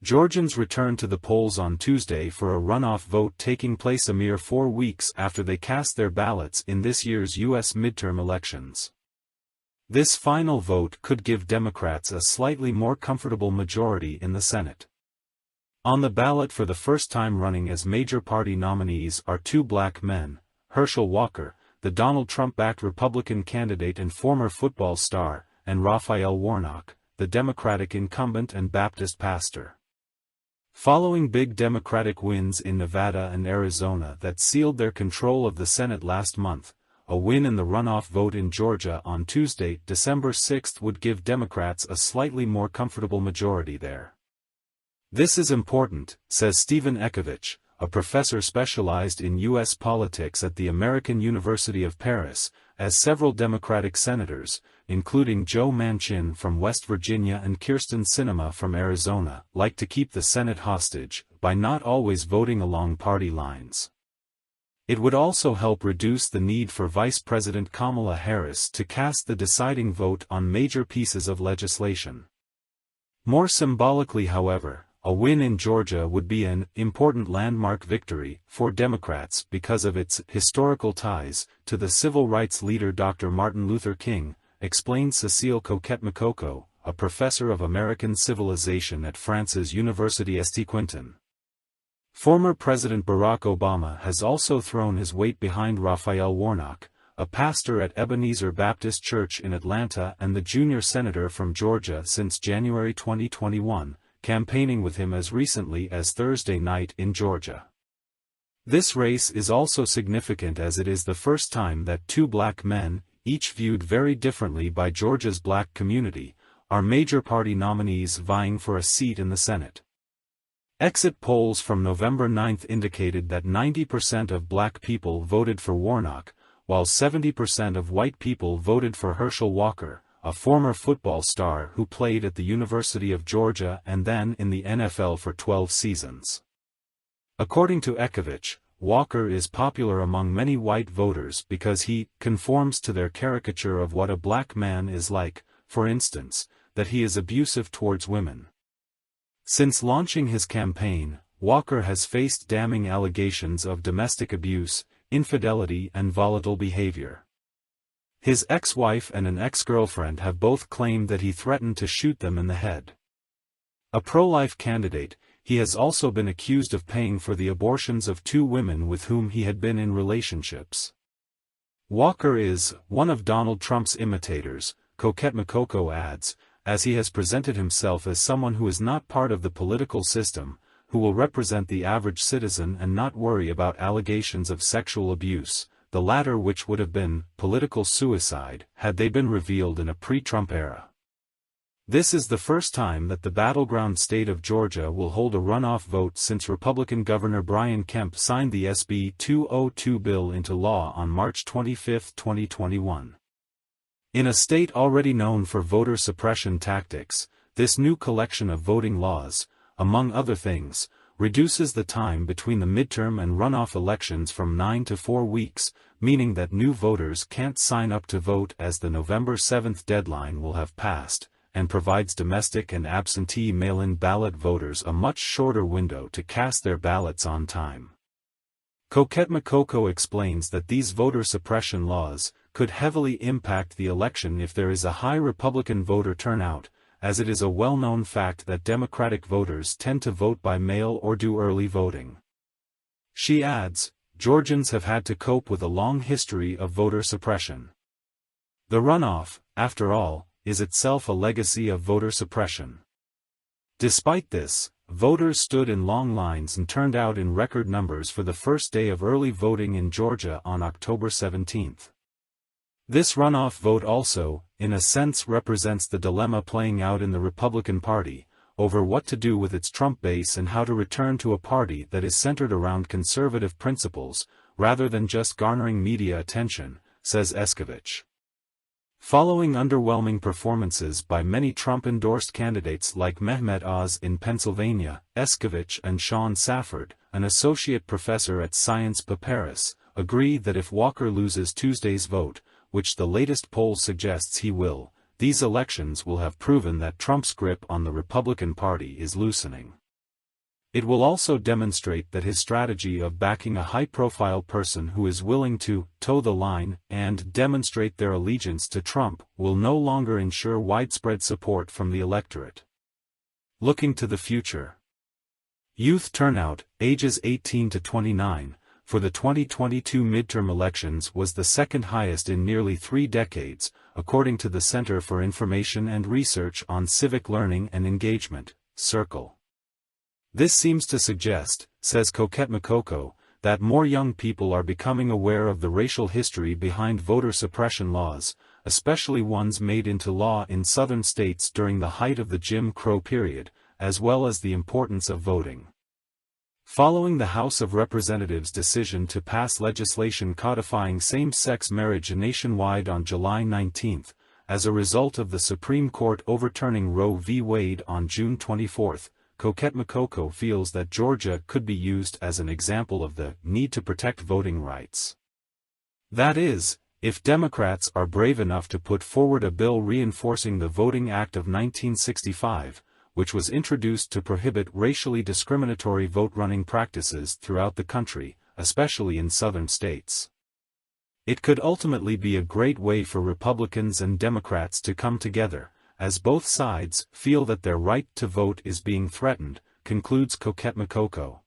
Georgians returned to the polls on Tuesday for a runoff vote taking place a mere 4 weeks after they cast their ballots in this year's U.S. midterm elections. This final vote could give Democrats a slightly more comfortable majority in the Senate. On the ballot for the first time running as major party nominees are two black men, Herschel Walker, the Donald Trump-backed Republican candidate and former football star, and Raphael Warnock, the Democratic incumbent and Baptist pastor. Following big Democratic wins in Nevada and Arizona that sealed their control of the Senate last month, a win in the runoff vote in Georgia on Tuesday, December 6, would give Democrats a slightly more comfortable majority there. This is important, says Stephen Ekovich, a professor specialized in U.S. politics at the American University of Paris, as several Democratic senators, including Joe Manchin from West Virginia and Kyrsten Sinema from Arizona, like to keep the Senate hostage by not always voting along party lines. It would also help reduce the need for Vice President Kamala Harris to cast the deciding vote on major pieces of legislation. More symbolically, however, a win in Georgia would be an important landmark victory for Democrats because of its historical ties to the civil rights leader Dr. Martin Luther King, explained Cecile Coquette-Makoko, a professor of American civilization at France's University St. Quentin. Former President Barack Obama has also thrown his weight behind Raphael Warnock, a pastor at Ebenezer Baptist Church in Atlanta and the junior senator from Georgia since January 2021, campaigning with him as recently as Thursday night in Georgia. This race is also significant as it is the first time that two black men, each viewed very differently by Georgia's black community, are major party nominees vying for a seat in the Senate. Exit polls from November 9 indicated that 90% of black people voted for Warnock, while 70% of white people voted for Herschel Walker, a former football star who played at the University of Georgia and then in the NFL for 12 seasons. According to Ekovich, Walker is popular among many white voters because he conforms to their caricature of what a black man is like, for instance, that he is abusive towards women. Since launching his campaign, Walker has faced damning allegations of domestic abuse, infidelity and volatile behavior. His ex-wife and an ex-girlfriend have both claimed that he threatened to shoot them in the head. A pro-life candidate, he has also been accused of paying for the abortions of two women with whom he had been in relationships. Walker is one of Donald Trump's imitators, Coquette-Makoko adds, as he has presented himself as someone who is not part of the political system, who will represent the average citizen and not worry about allegations of sexual abuse, the latter which would have been political suicide had they been revealed in a pre-Trump era. This is the first time that the battleground state of Georgia will hold a runoff vote since Republican Governor Brian Kemp signed the SB 202 bill into law on March 25, 2021. In a state already known for voter suppression tactics, this new collection of voting laws, among other things, reduces the time between the midterm and runoff elections from 9 to 4 weeks, meaning that new voters can't sign up to vote as the November 7 deadline will have passed, and provides domestic and absentee mail-in ballot voters a much shorter window to cast their ballots on time. Coquette-Makoko explains that these voter suppression laws could heavily impact the election if there is a high Republican voter turnout, as it is a well-known fact that Democratic voters tend to vote by mail or do early voting. She adds, Georgians have had to cope with a long history of voter suppression. The runoff, after all, is itself a legacy of voter suppression. Despite this, voters stood in long lines and turned out in record numbers for the first day of early voting in Georgia on October 17. This runoff vote also, in a sense, represents the dilemma playing out in the Republican Party, over what to do with its Trump base and how to return to a party that is centered around conservative principles, rather than just garnering media attention, says Ekovich. Following underwhelming performances by many Trump-endorsed candidates like Mehmet Oz in Pennsylvania, Ekovich and Sean Safford, an associate professor at Science Paris, agree that if Walker loses Tuesday's vote, which the latest poll suggests he will, these elections will have proven that Trump's grip on the Republican Party is loosening. It will also demonstrate that his strategy of backing a high-profile person who is willing to toe the line and demonstrate their allegiance to Trump will no longer ensure widespread support from the electorate. Looking to the future. Youth turnout, ages 18 to 29, for the 2022 midterm elections was the second highest in nearly 3 decades, according to the Center for Information and Research on Civic Learning and Engagement, Circle. This seems to suggest, says Coquette Makoko, that more young people are becoming aware of the racial history behind voter suppression laws, especially ones made into law in southern states during the height of the Jim Crow period, as well as the importance of voting. Following the House of Representatives' decision to pass legislation codifying same-sex marriage nationwide on July 19, as a result of the Supreme Court overturning Roe v. Wade on June 24, Coquette Makoko feels that Georgia could be used as an example of the need to protect voting rights. That is, if Democrats are brave enough to put forward a bill reinforcing the Voting Act of 1965, which was introduced to prohibit racially discriminatory vote-running practices throughout the country, especially in southern states. It could ultimately be a great way for Republicans and Democrats to come together, as both sides feel that their right to vote is being threatened, concludes Coquette Makoko.